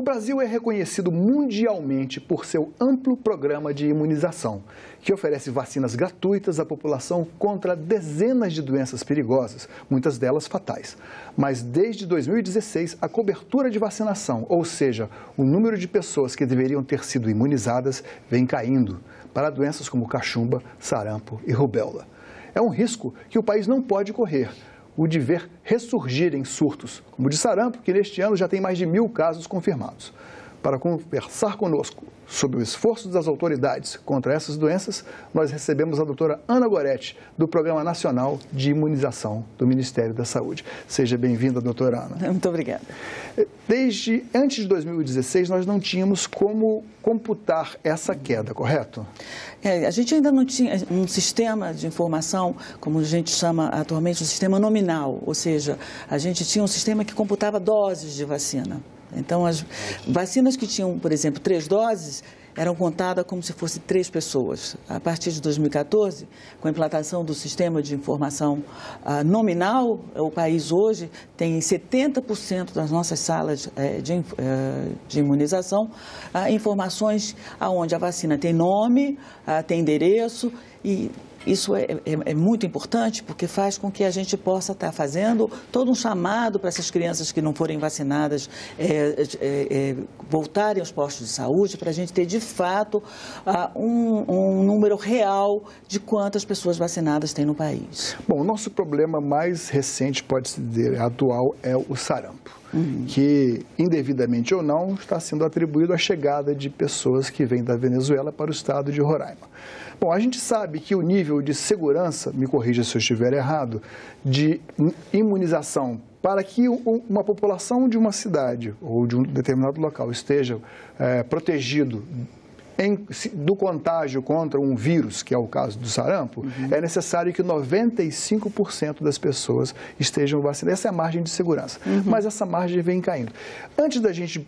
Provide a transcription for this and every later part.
O Brasil é reconhecido mundialmente por seu amplo programa de imunização, que oferece vacinas gratuitas à população contra dezenas de doenças perigosas, muitas delas fatais. Mas desde 2016, a cobertura de vacinação, ou seja, o número de pessoas que deveriam ter sido imunizadas, vem caindo para doenças como cachumba, sarampo e rubéola. É um risco que o país não pode correr, o de ver ressurgirem surtos, como o de sarampo, que neste ano já tem mais de 1.000 casos confirmados. Para conversar conosco sobre o esforço das autoridades contra essas doenças, nós recebemos a doutora Ana Goretti, do Programa Nacional de Imunização do Ministério da Saúde. Seja bem-vinda, doutora Ana. Muito obrigada. Desde antes de 2016, nós não tínhamos como computar essa queda, correto? A gente ainda não tinha um sistema de informação, como a gente chama atualmente, um sistema nominal, ou seja, a gente tinha um sistema que computava doses de vacina. Então, as vacinas que tinham, por exemplo, 3 doses, eram contadas como se fossem 3 pessoas. A partir de 2014, com a implantação do sistema de informação nominal, o país hoje tem 70% das nossas salas de imunização informações onde a vacina tem nome, tem endereço e isso é muito importante porque faz com que a gente possa estar fazendo todo um chamado para essas crianças que não forem vacinadas voltarem aos postos de saúde, para a gente ter de fato um número real de quantas pessoas vacinadas tem no país. Bom, o nosso problema mais recente, pode-se dizer, atual, é o sarampo. Que, indevidamente ou não, está sendo atribuído à chegada de pessoas que vêm da Venezuela para o estado de Roraima. Bom, a gente sabe que o nível de segurança, me corrija se eu estiver errado, de imunização para que uma população de uma cidade ou de um determinado local esteja protegido do contágio contra um vírus, que é o caso do sarampo, é necessário que 95% das pessoas estejam vacinadas. Essa é a margem de segurança. Mas essa margem vem caindo. Antes da gente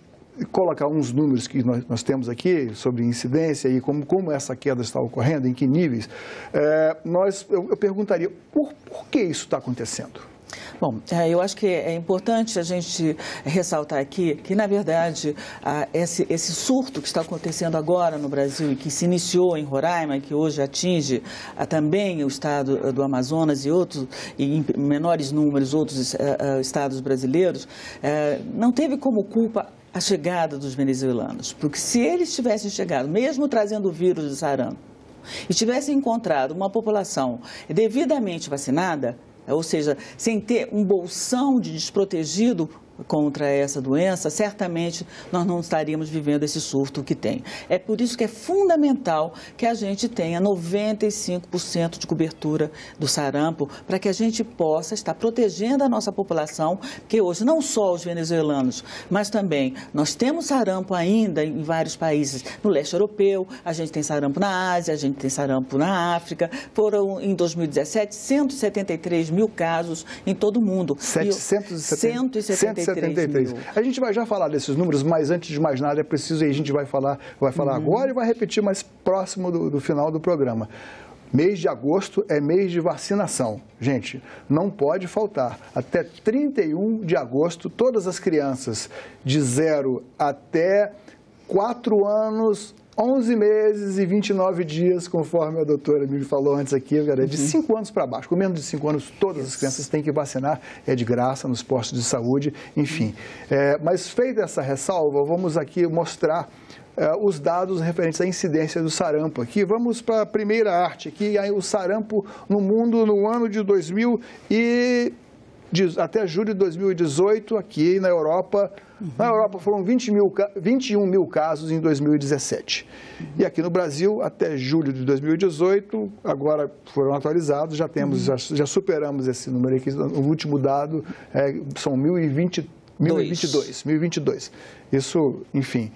colocar uns números que nós temos aqui sobre incidência e como essa queda está ocorrendo, em que níveis, eu perguntaria, por que isso está acontecendo? Bom, eu acho que é importante a gente ressaltar aqui que, na verdade, esse surto que está acontecendo agora no Brasil e que se iniciou em Roraima, que hoje atinge também o estado do Amazonas e em menores números outros estados brasileiros, não teve como culpa a chegada dos venezuelanos, porque se eles tivessem chegado, mesmo trazendo o vírus de sarampo, e tivessem encontrado uma população devidamente vacinada, ou seja, sem ter um bolsão de desprotegido contra essa doença, certamente nós não estaríamos vivendo esse surto que tem. É por isso que é fundamental que a gente tenha 95% de cobertura do sarampo, para que a gente possa estar protegendo a nossa população, que hoje não só os venezuelanos, mas também nós temos sarampo ainda em vários países no leste europeu, a gente tem sarampo na Ásia, a gente tem sarampo na África. Foram, em 2017, 173 mil casos em todo o mundo. 173 mil. A gente vai já falar desses números, mas antes de mais nada é preciso, e a gente vai falar agora e vai repetir mais próximo do final do programa. Mês de agosto é mês de vacinação. Gente, não pode faltar. Até 31 de agosto, todas as crianças de 0 até 4 anos, 11 meses e 29 dias, conforme a doutora me falou antes aqui, cara, de 5 anos para baixo. Com menos de 5 anos, todas as crianças têm que vacinar, é de graça nos postos de saúde, enfim. Mas feita essa ressalva, vamos aqui mostrar os dados referentes à incidência do sarampo aqui. Vamos para a primeira arte aqui, aí o sarampo no mundo no ano de 2000 até julho de 2018, aqui na Europa. Na Europa foram 21 mil casos em 2017. E aqui no Brasil, até julho de 2018, agora foram atualizados, já superamos esse número aqui. O último dado são 1022. Isso, enfim.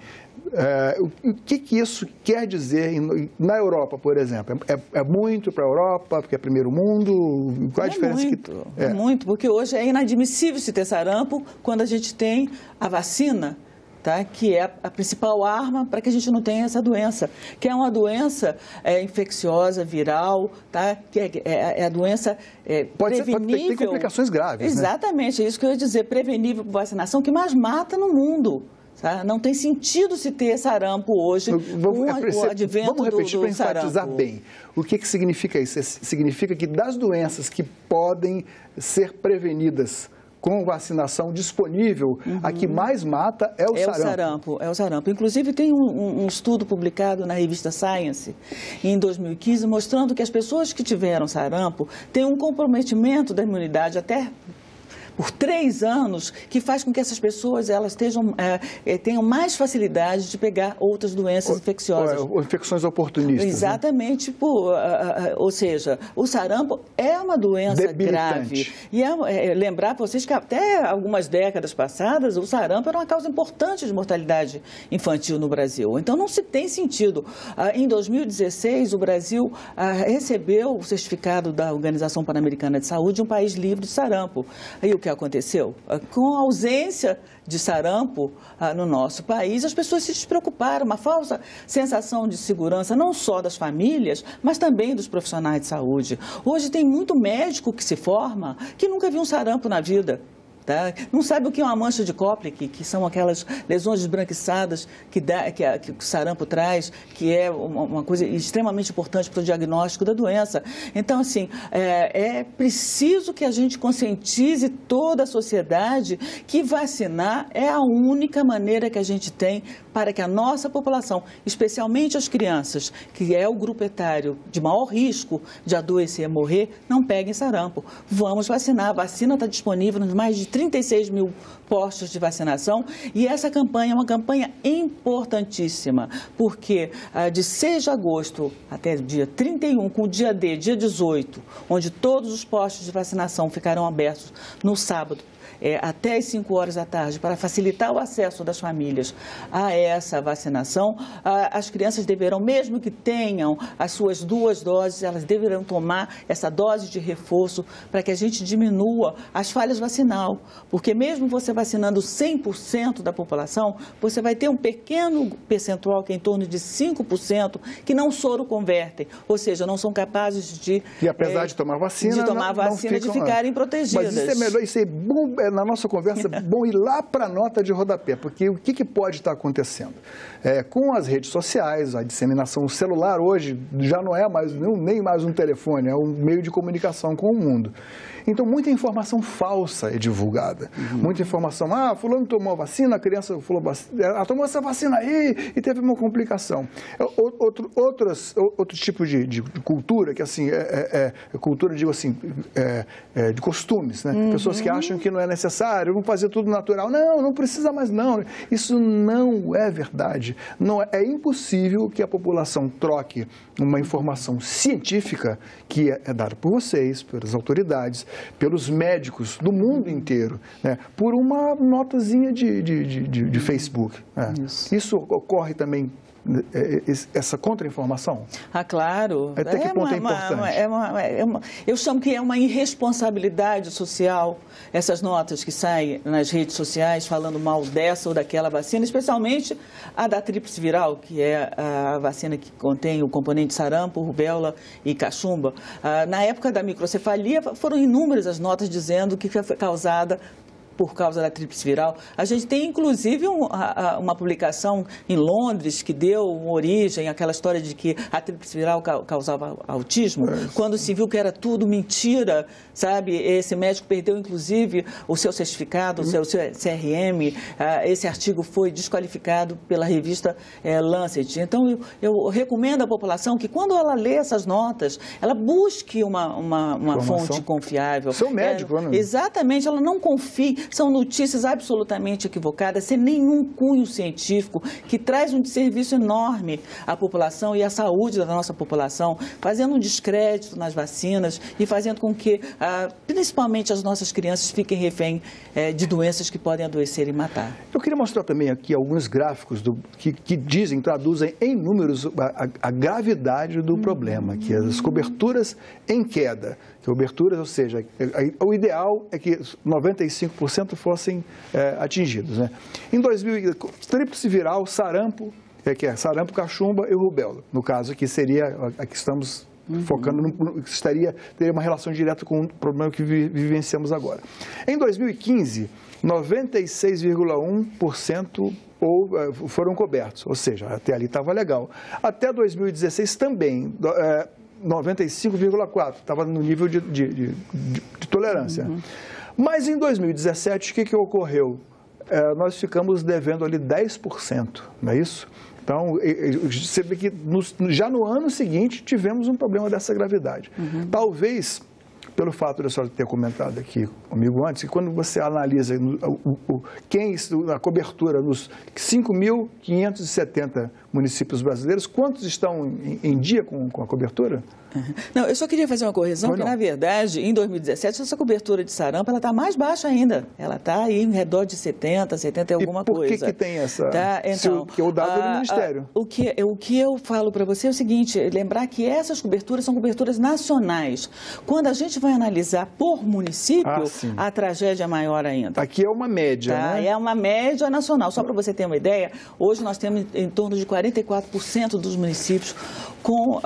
O que isso quer dizer na Europa, por exemplo? É muito para a Europa, porque é primeiro mundo? Qual a diferença? É muito, porque hoje é inadmissível se ter sarampo quando a gente tem a vacina, tá? Que é a principal arma para que a gente não tenha essa doença, que é uma doença infecciosa, viral, tá? Que é a doença prevenível. Pode ter complicações graves. Exatamente, é isso que eu ia dizer, prevenível por vacinação, que mais mata no mundo. Tá? Não tem sentido se ter sarampo hoje com o advento vamos repetir para enfatizar sarampo. bem. O que significa isso? Significa que das doenças que podem ser prevenidas com vacinação disponível, a que mais mata é o sarampo. É o sarampo. Inclusive, tem um estudo publicado na revista Science, em 2015, mostrando que as pessoas que tiveram sarampo têm um comprometimento da imunidade até por 3 anos, que faz com que essas pessoas elas tenham mais facilidade de pegar outras doenças infecciosas. Ou infecções oportunistas. Exatamente. Né? Ou seja, o sarampo é uma doença grave. E lembrar para vocês que até algumas décadas passadas, o sarampo era uma causa importante de mortalidade infantil no Brasil. Então, não se tem sentido. Em 2016, o Brasil recebeu o certificado da Organização Pan-Americana de Saúde de um país livre de sarampo. E o que aconteceu? Com a ausência de sarampo no nosso país, as pessoas se despreocuparam, uma falsa sensação de segurança, não só das famílias, mas também dos profissionais de saúde. Hoje tem muito médico que se forma que nunca viu um sarampo na vida. Tá? Não sabe o que é uma mancha de Koplik, que são aquelas lesões esbranquiçadas que o sarampo traz, que é uma coisa extremamente importante para o diagnóstico da doença. Então, assim, é preciso que a gente conscientize toda a sociedade que vacinar é a única maneira que a gente tem para que a nossa população, especialmente as crianças, que é o grupo etário de maior risco de adoecer e morrer, não peguem sarampo. Vamos vacinar. A vacina está disponível nos mais de 36 mil postos de vacinação e essa campanha é uma campanha importantíssima, porque de 6 de agosto até dia 31, com o dia D, dia 18, onde todos os postos de vacinação ficarão abertos no sábado, até às 5 horas da tarde, para facilitar o acesso das famílias a essa vacinação, as crianças deverão, mesmo que tenham as suas 2 doses, elas deverão tomar essa dose de reforço para que a gente diminua as falhas vacinal. Porque mesmo você vacinando 100% da população, você vai ter um pequeno percentual, que é em torno de 5%, que não soro convertem, ou seja, não são capazes de... E apesar de tomar vacina, de ficarem protegidas. Mas isso é melhor, isso é bom, na nossa conversa, bom ir lá para a nota de rodapé, porque o que pode estar acontecendo? Com as redes sociais, a disseminação, o celular hoje já não é mais, nem mais um telefone, é um meio de comunicação com o mundo. Então, muita informação falsa é divulgada. Muita informação, fulano tomou a vacina, a criança tomou essa vacina aí e teve uma complicação. Outro tipo de cultura, que assim, cultura, digo assim, de costumes, né? Pessoas que acham que não é necessário, vão fazer tudo natural. Não precisa mais não. Isso não é verdade. É impossível que a população troque uma informação científica que é dada por vocês, pelas autoridades, pelos médicos do mundo inteiro, né, por uma notazinha de Facebook. Né? Isso ocorre também, essa contra-informação? Claro. Até que ponto é importante? Eu chamo que é uma irresponsabilidade social, essas notas que saem nas redes sociais falando mal dessa ou daquela vacina, especialmente a da tríplice viral, que é a vacina que contém o componente sarampo, rubéola e cachumba. Na época da microcefalia, foram inúmeras as notas dizendo que foi causada por causa da tríplice viral. A gente tem, inclusive, uma publicação em Londres que deu origem àquela história de que a tríplice viral causava autismo, quando se viu que era tudo mentira, sabe? Esse médico perdeu, inclusive, o seu certificado, o seu CRM. Esse artigo foi desqualificado pela revista Lancet. Então, eu recomendo à população que, quando ela lê essas notas, ela busque uma fonte confiável. Seu médico, né? Exatamente, ela não confie. São notícias absolutamente equivocadas, sem nenhum cunho científico, que traz um desserviço enorme à população e à saúde da nossa população, fazendo um descrédito nas vacinas e fazendo com que, principalmente, as nossas crianças fiquem refém de doenças que podem adoecer e matar. Eu queria mostrar também aqui alguns gráficos que traduzem em números a gravidade do problema, que as coberturas em queda. Coberturas, ou seja, o ideal é que 95% fossem atingidos. Né? Em 2000, tríplice viral, sarampo, que é sarampo, cachumba e rubéola. No caso, que seria a que estamos focando, teria uma relação direta com o problema que vivenciamos agora. Em 2015, 96,1% ou foram cobertos, ou seja, até ali estava legal. Até 2016 também, 95,4%, estava no nível de tolerância. Mas em 2017, o que ocorreu? Nós ficamos devendo ali 10%, não é isso? Então, você vê que já no ano seguinte tivemos um problema dessa gravidade. Talvez, pelo fato de a senhora ter comentado aqui comigo antes, que quando você analisa a cobertura nos 5.570 municípios brasileiros, quantos estão em dia com a cobertura? Não, eu só queria fazer uma correção, que na verdade, em 2017, essa cobertura de sarampo está mais baixa ainda. Ela está aí em redor de 70 e alguma coisa. Por que tem essa? Tá? Então, que é o dado do Ministério. O que eu falo para você é o seguinte, lembrar que essas coberturas são coberturas nacionais. Quando a gente vai analisar por município, a tragédia é maior ainda. Aqui é uma média, né? É uma média nacional. Só para você ter uma ideia, hoje nós temos em torno de 44% dos municípios com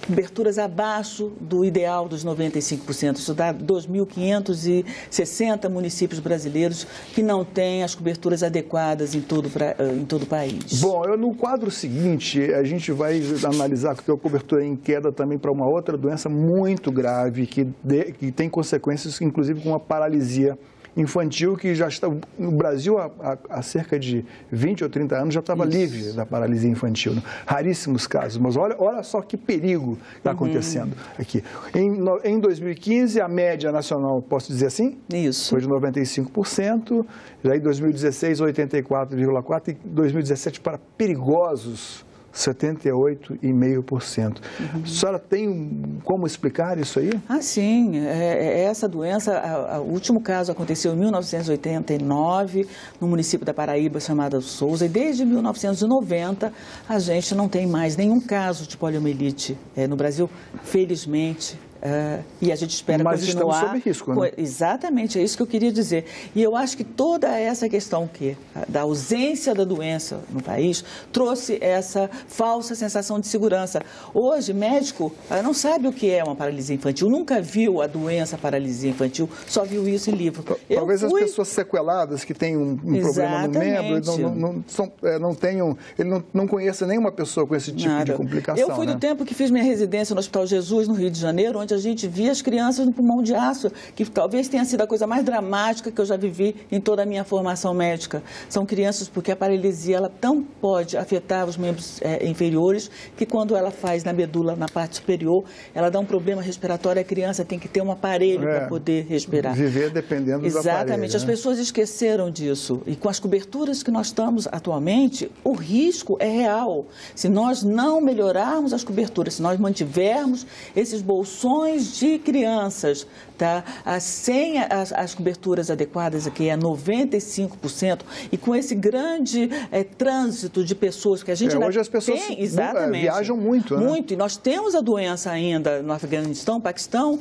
coberturas abaixo do ideal dos 95%. Isso dá 2.560 municípios brasileiros que não têm as coberturas adequadas em todo o país. Bom, no quadro seguinte, a gente vai analisar que a cobertura em queda também para uma outra doença muito grave, que tem consequências, inclusive, com uma paralisia infantil, que já está no Brasil há cerca de 20 ou 30 anos já estava livre da paralisia infantil. Né? Raríssimos casos, mas olha só que perigo está acontecendo aqui. Em 2015, a média nacional, posso dizer assim? Isso. Foi de 95%, já em 2016, 84,4%, e 2017 para perigosos 78,5%. A senhora tem como explicar isso aí? Sim. Essa doença, o último caso aconteceu em 1989, no município da Paraíba, chamado Souza, e desde 1990 a gente não tem mais nenhum caso de poliomielite no Brasil, felizmente. E a gente espera mas continuar. Mas estamos sob risco, né? Exatamente, é isso que eu queria dizer. E eu acho que toda essa questão da ausência da doença no país trouxe essa falsa sensação de segurança. Hoje, médico não sabe o que é uma paralisia infantil, nunca viu a doença paralisia infantil, só viu isso em livro. Talvez as pessoas sequeladas que têm um problema no membro ele não conheça nenhuma pessoa com esse tipo de complicação. Eu fui do tempo que fiz minha residência no Hospital Jesus, no Rio de Janeiro, onde a gente via as crianças no pulmão de aço, que talvez tenha sido a coisa mais dramática que eu já vivi em toda a minha formação médica. São crianças porque a paralisia ela tão pode afetar os membros inferiores, que quando ela faz na medula, na parte superior, ela dá um problema respiratório, a criança tem que ter um aparelho para poder respirar. Viver dependendo do aparelho. Exatamente, as pessoas esqueceram disso. E com as coberturas que nós estamos atualmente, o risco é real. Se nós não melhorarmos as coberturas, se nós mantivermos esses bolsões de crianças, sem as coberturas adequadas, que é 95%, e com esse grande trânsito de pessoas que a gente hoje as pessoas viajam muito, né? Muito, e nós temos a doença ainda no Afeganistão, Paquistão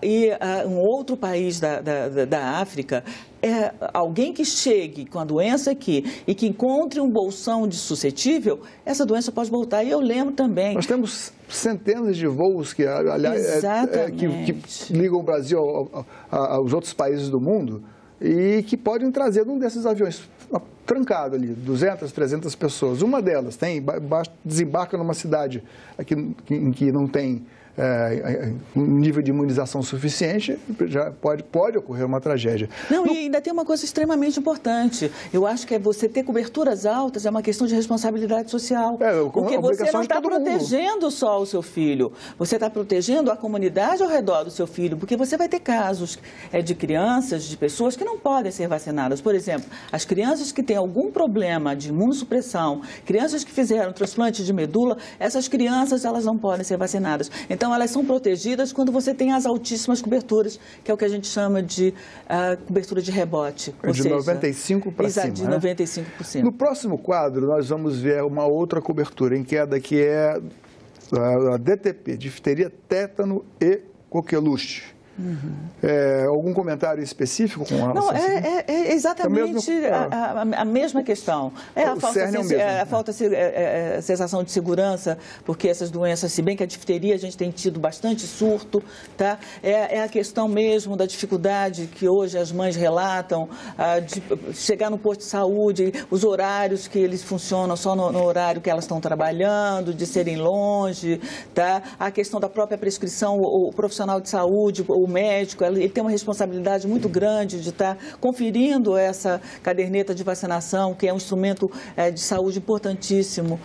e um outro país da África. Alguém que chegue com a doença aqui e que encontre um bolsão de suscetível, essa doença pode voltar. E eu lembro também... Nós temos centenas de voos que, aliás, que ligam o Brasil aos outros países do mundo e que podem trazer num desses aviões trancado ali, 200, 300 pessoas. Uma delas desembarca numa cidade em que não tem um nível de imunização suficiente, já pode ocorrer uma tragédia. E ainda tem uma coisa extremamente importante. Eu acho que você ter coberturas altas é uma questão de responsabilidade social. Porque você não está protegendo só o seu filho, você está protegendo a comunidade ao redor do seu filho, porque você vai ter casos de crianças, de pessoas que não podem ser vacinadas. Por exemplo, as crianças que têm algum problema de imunossupressão, crianças que fizeram transplante de medula, essas crianças elas não podem ser vacinadas. Então, elas são protegidas quando você tem as altíssimas coberturas, que é o que a gente chama de cobertura de rebote. De 95% para cima. De 95%. No próximo quadro, nós vamos ver uma outra cobertura em queda, que é a DTP, difteria, tétano e coqueluche. Algum comentário específico com relação a isso? É exatamente a mesma questão. A falta de sensação de segurança, porque essas doenças, se bem que a difteria a gente tem tido bastante surto, tá? É a questão mesmo da dificuldade que hoje as mães relatam de chegar no posto de saúde, os horários que eles funcionam só no horário que elas estão trabalhando, de serem longe, tá? A questão da própria prescrição, o profissional de saúde, o médico, ele tem uma responsabilidade muito grande de estar conferindo essa caderneta de vacinação, que é um instrumento de saúde importantíssimo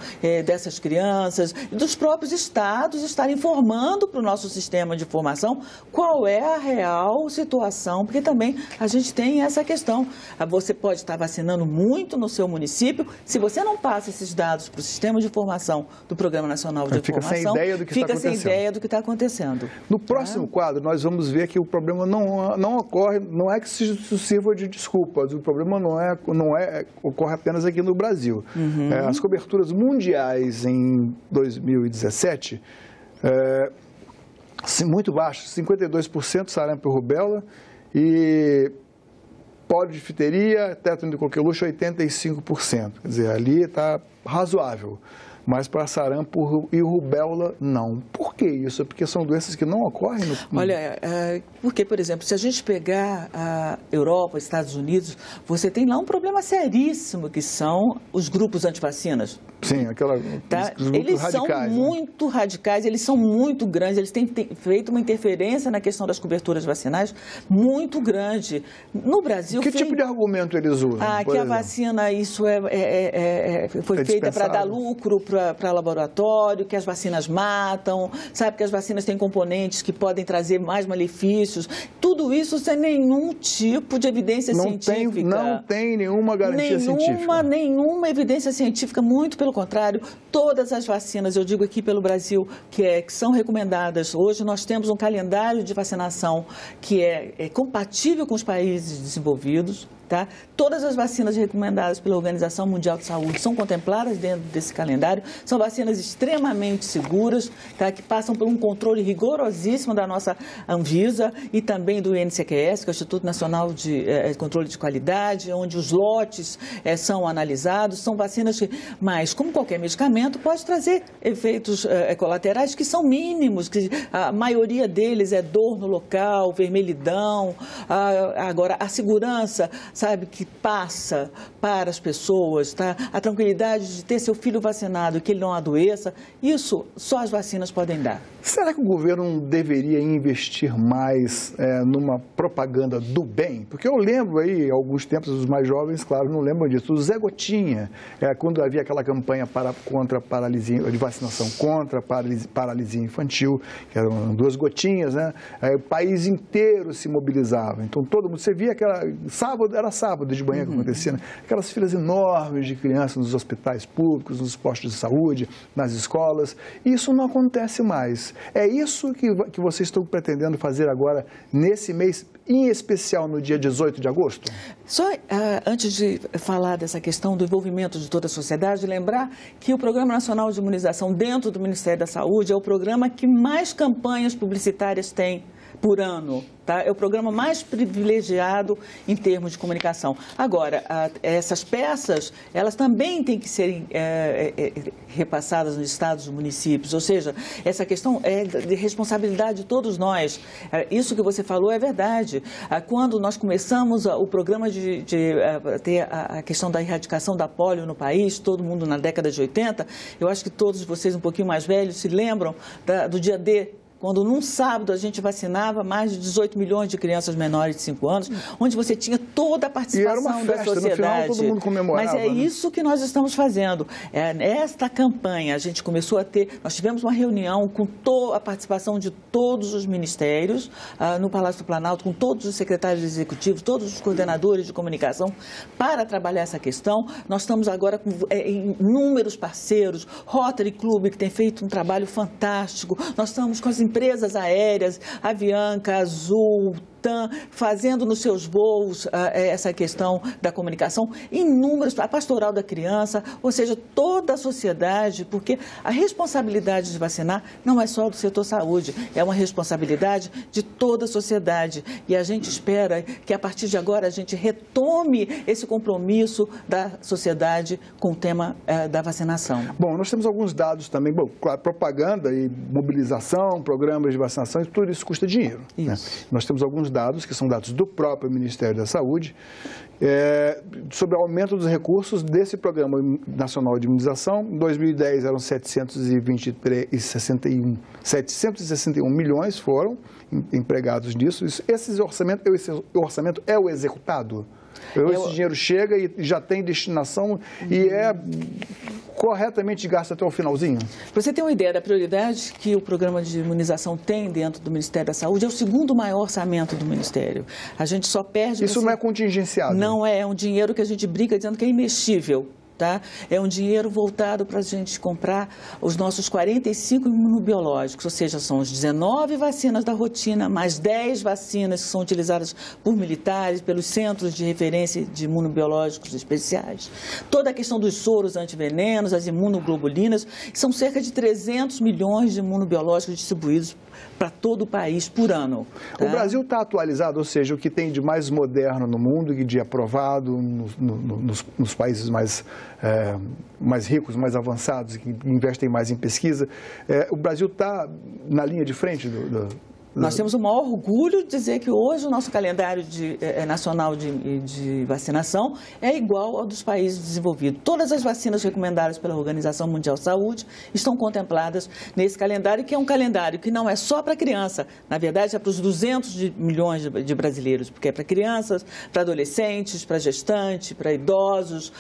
dessas crianças, e dos próprios estados estarem informando para o nosso sistema de informação qual é a real situação, porque também a gente tem essa questão. Você pode estar vacinando muito no seu município, se você não passa esses dados para o sistema de informação do Programa Nacional de Informação, fica sem ideia do que está acontecendo. No próximo quadro, nós vamos ver que o problema não ocorre, não é que isso sirva de desculpas, o problema ocorre apenas aqui no Brasil. As coberturas mundiais em 2017, muito baixas, 52% sarampo e rubéola, e pólio de difteria, tétano de coqueluche, 85%. Quer dizer, ali está razoável. Mas para sarampo e rubéola, não. Por que isso? Porque são doenças que não ocorrem no... Olha, porque, por exemplo, se a gente pegar a Europa, Estados Unidos, você tem lá um problema seríssimo, que são os grupos antivacinas. Sim, os grupos radicais. São muito radicais, eles são muito grandes, eles têm feito uma interferência na questão das coberturas vacinais muito grande. No Brasil... Que tipo de argumento eles usam? Que a vacina, isso foi feita para dar lucro para laboratório, que as vacinas matam, sabe, que as vacinas têm componentes que podem trazer mais malefícios. Tudo isso sem nenhum tipo de evidência científica. Não tem nenhuma garantia científica. Nenhuma evidência científica, muito pelo contrário. Todas as vacinas, eu digo aqui pelo Brasil, que são recomendadas. Hoje nós temos um calendário de vacinação que é compatível com os países desenvolvidos. Tá? Todas as vacinas recomendadas pela Organização Mundial de Saúde são contempladas dentro desse calendário. São vacinas extremamente seguras, tá? Que passam por um controle rigorosíssimo da nossa Anvisa e também do INCQS, que é o Instituto Nacional de Controle de Qualidade, onde os lotes são analisados. São vacinas que, mas como qualquer medicamento, pode trazer efeitos colaterais que são mínimos, que a maioria deles é dor no local, vermelhidão. Agora, a segurança, sabe, que passa para as pessoas, tá? A tranquilidade de ter seu filho vacinado, que ele não adoeça, isso só as vacinas podem dar. Será que o governo deveria investir mais numa propaganda do bem? Porque eu lembro aí, alguns tempos, os mais jovens, claro, não lembram disso. O Zé Gotinha, quando havia aquela campanha contra a paralisia, de vacinação contra a paralisia infantil, que eram 2 gotinhas, né? O país inteiro se mobilizava. Então, todo mundo, você via era sábado de manhã que acontecia, né? Aquelas filas enormes de crianças nos hospitais públicos, nos postos de saúde, nas escolas. Isso não acontece mais. É isso que vocês estão pretendendo fazer agora, nesse mês, em especial no dia 18 de agosto? Só antes de falar dessa questão do envolvimento de toda a sociedade, lembrar que o Programa Nacional de Imunização dentro do Ministério da Saúde é o programa que mais campanhas publicitárias tem por ano. Tá? É o programa mais privilegiado em termos de comunicação. Agora, essas peças, elas também têm que serem repassadas nos estados e municípios, ou seja, essa questão é de responsabilidade de todos nós. Isso que você falou é verdade. Quando nós começamos o programa de ter a questão da erradicação da polio no país, todo mundo na década de 80, eu acho que todos vocês um pouquinho mais velhos se lembram do dia D, quando num sábado a gente vacinava mais de 18 milhões de crianças menores de 5 anos, onde você tinha toda a participação da sociedade. No final, todo mundo comemorava. Mas isso que nós estamos fazendo. Esta campanha, a gente começou a ter, nós tivemos uma reunião com a participação de todos os ministérios no Palácio do Planalto, com todos os secretários executivos, todos os coordenadores de comunicação, para trabalhar essa questão. Nós estamos agora com inúmeros parceiros, Rotary Club, que tem feito um trabalho fantástico, nós estamos com as empresas aéreas, Avianca, Azul, Latam, fazendo nos seus voos essa questão da comunicação, inúmeros, a pastoral da criança, ou seja, toda a sociedade, porque a responsabilidade de vacinar não é só do setor saúde, é uma responsabilidade de toda a sociedade. E a gente espera que, a partir de agora, a gente retome esse compromisso da sociedade com o tema da vacinação. Bom, nós temos alguns dados também, bom, propaganda e mobilização, programas de vacinação, tudo isso custa dinheiro. Né? Nós temos alguns dados, que são dados do próprio Ministério da Saúde, sobre o aumento dos recursos desse Programa Nacional de Imunização. Em 2010 eram 761 milhões foram empregados nisso. Esse orçamento é o executado? Esse dinheiro chega e já tem destinação e é corretamente gasto até o finalzinho? Para você ter uma ideia da prioridade que o programa de imunização tem dentro do Ministério da Saúde, é o segundo maior orçamento do Ministério. A gente só perde... Isso não é contingenciado? Não é um dinheiro que a gente brinca dizendo que é imexível. Tá? É um dinheiro voltado para a gente comprar os nossos 45 imunobiológicos, ou seja, são os 19 vacinas da rotina, mais 10 vacinas que são utilizadas por militares, pelos centros de referência de imunobiológicos especiais. Toda a questão dos soros antivenenos, as imunoglobulinas, são cerca de 300 milhões de imunobiológicos distribuídos para todo o país por ano. Tá? O Brasil está atualizado, ou seja, o que tem de mais moderno no mundo e de aprovado nos países mais ricos, mais avançados, que investem mais em pesquisa. O Brasil está na linha de frente Nós temos o maior orgulho de dizer que hoje o nosso calendário nacional de vacinação é igual ao dos países desenvolvidos. Todas as vacinas recomendadas pela Organização Mundial de Saúde estão contempladas nesse calendário, que é um calendário que não é só para criança, na verdade é para os 200 milhões de brasileiros, porque é para crianças, para adolescentes, para gestantes, para idosos,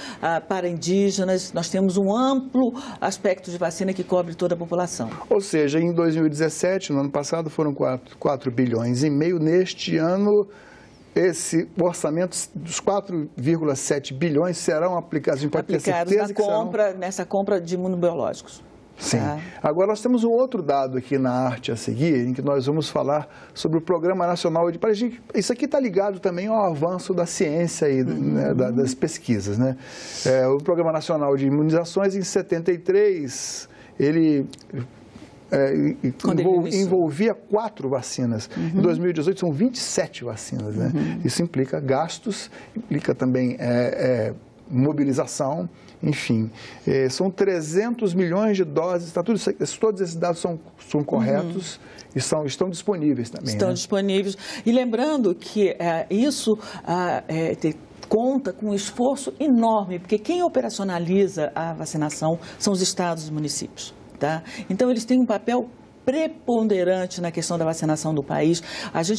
para indígenas. Nós temos um amplo aspecto de vacina que cobre toda a população. Ou seja, em 2017, no ano passado, foram 4 bilhões e meio. Neste ano, esse orçamento dos 4,7 bilhões serão aplicados. A gente pode ter certeza nessa compra de imunobiológicos. Sim. Tá. Agora, nós temos um outro dado aqui na arte a seguir, em que nós vamos falar sobre o Programa Nacional de... Isso aqui está ligado também ao avanço da ciência e das pesquisas, né? O Programa Nacional de Imunizações, em 73, ele... envolvia 4 vacinas. Em 2018 são 27 vacinas. Né? Isso implica gastos, implica também mobilização, enfim. São 300 milhões de doses, todos esses dados são corretos e estão disponíveis também. Estão disponíveis. E lembrando que isso... conta com um esforço enorme, porque quem operacionaliza a vacinação são os estados e municípios. Tá? Então, eles têm um papel preponderante na questão da vacinação do país.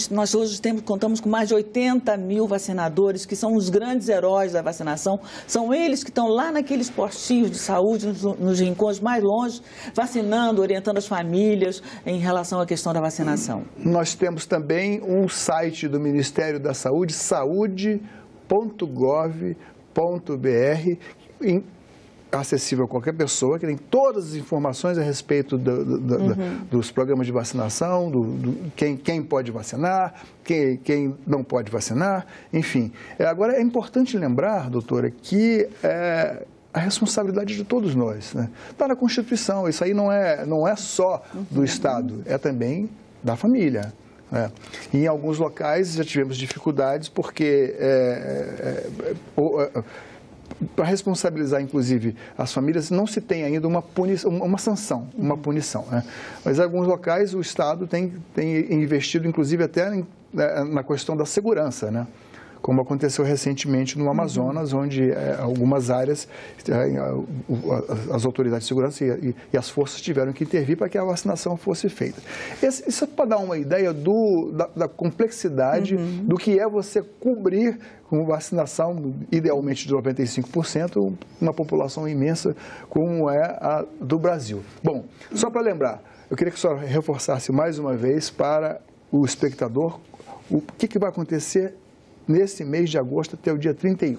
Nós hoje contamos com mais de 80 mil vacinadores, que são os grandes heróis da vacinação. São eles que estão lá naqueles postinhos de saúde, nos rincões mais longe, vacinando, orientando as famílias em relação à questão da vacinação. Nós temos também um site do Ministério da Saúde, saude.gov.br, acessível a qualquer pessoa, que tem todas as informações a respeito dos programas de vacinação, quem pode vacinar, quem não pode vacinar, enfim. Agora, é importante lembrar, doutora, que a responsabilidade de todos nós, né? Está na Constituição, isso aí não é só do Estado, é também da família. E em alguns locais já tivemos dificuldades porque... para responsabilizar, inclusive, as famílias, não se tem ainda uma sanção, uma punição. Né? Mas em alguns locais o Estado tem investido, inclusive, até na questão da segurança, né? Como aconteceu recentemente no Amazonas, onde algumas áreas, as autoridades de segurança e as forças tiveram que intervir para que a vacinação fosse feita. Isso é para dar uma ideia da complexidade do que é você cobrir com vacinação, idealmente de 95%, uma população imensa como é a do Brasil. Bom, só para lembrar, eu queria que a senhora reforçasse mais uma vez para o espectador o que vai acontecer nesse mês de agosto até o dia 31?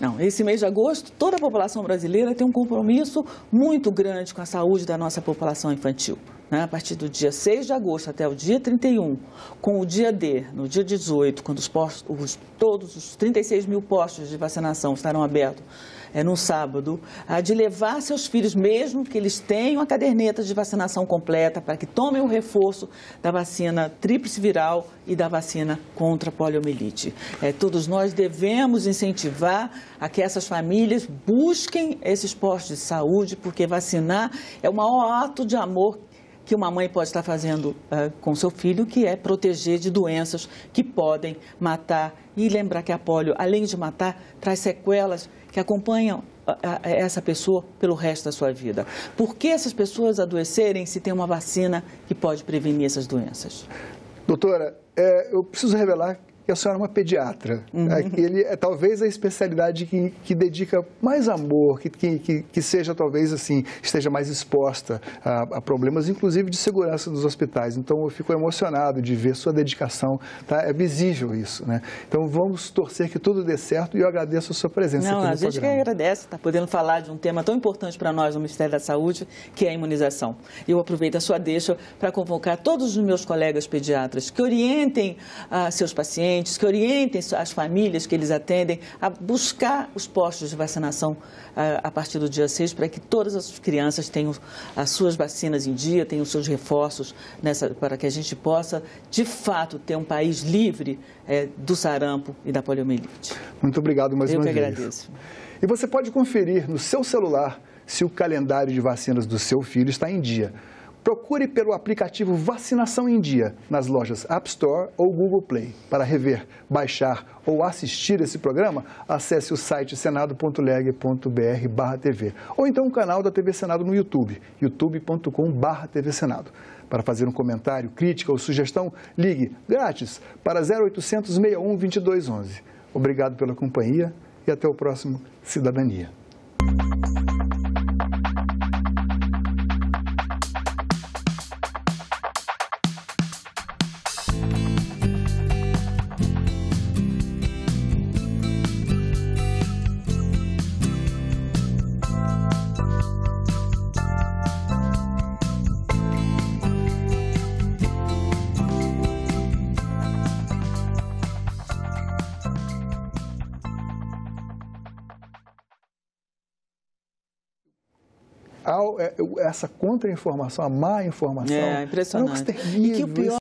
Não, esse mês de agosto, toda a população brasileira tem um compromisso muito grande com a saúde da nossa população infantil. A partir do dia 6 de agosto até o dia 31, com o dia D, no dia 18, quando todos os 36 mil postos de vacinação estarão abertos no sábado, de levar seus filhos, mesmo que eles tenham a caderneta de vacinação completa, para que tomem o reforço da vacina tríplice viral e da vacina contra a poliomielite. Todos nós devemos incentivar a que essas famílias busquem esses postos de saúde, porque vacinar é o maior ato de amor que uma mãe pode estar fazendo com seu filho, que é proteger de doenças que podem matar. E lembrar que a polio, além de matar, traz sequelas que acompanham essa pessoa pelo resto da sua vida. Por que essas pessoas adoecerem se tem uma vacina que pode prevenir essas doenças? Doutora, eu preciso revelar que a senhora é uma pediatra. Ele é talvez a especialidade que dedica mais amor, que seja talvez assim, esteja mais exposta a problemas, inclusive de segurança dos hospitais. Então eu fico emocionado de ver sua dedicação, tá? É visível isso, né? Então vamos torcer que tudo dê certo e eu agradeço a sua presença aqui no programa. A gente que agradece estar podendo falar de um tema tão importante para nós no Ministério da Saúde, que é a imunização. Eu aproveito a sua deixa para convocar todos os meus colegas pediatras que orientem seus pacientes, que orientem as famílias que eles atendem a buscar os postos de vacinação a partir do dia 6, para que todas as crianças tenham as suas vacinas em dia, tenham os seus reforços, para que a gente possa, de fato, ter um país livre do sarampo e da poliomielite. Muito obrigado mais uma vez. Eu que agradeço. E você pode conferir no seu celular se o calendário de vacinas do seu filho está em dia. Procure pelo aplicativo Vacinação em Dia nas lojas App Store ou Google Play. Para rever, baixar ou assistir esse programa, acesse o site senado.leg.br/TV ou então o canal da TV Senado no YouTube, youtube.com/TV Senado. Para fazer um comentário, crítica ou sugestão, ligue grátis para 0800 61 2211. Obrigado pela companhia e até o próximo Cidadania. Essa contra-informação, a má informação, é impressionante. É um terrível. E que o pior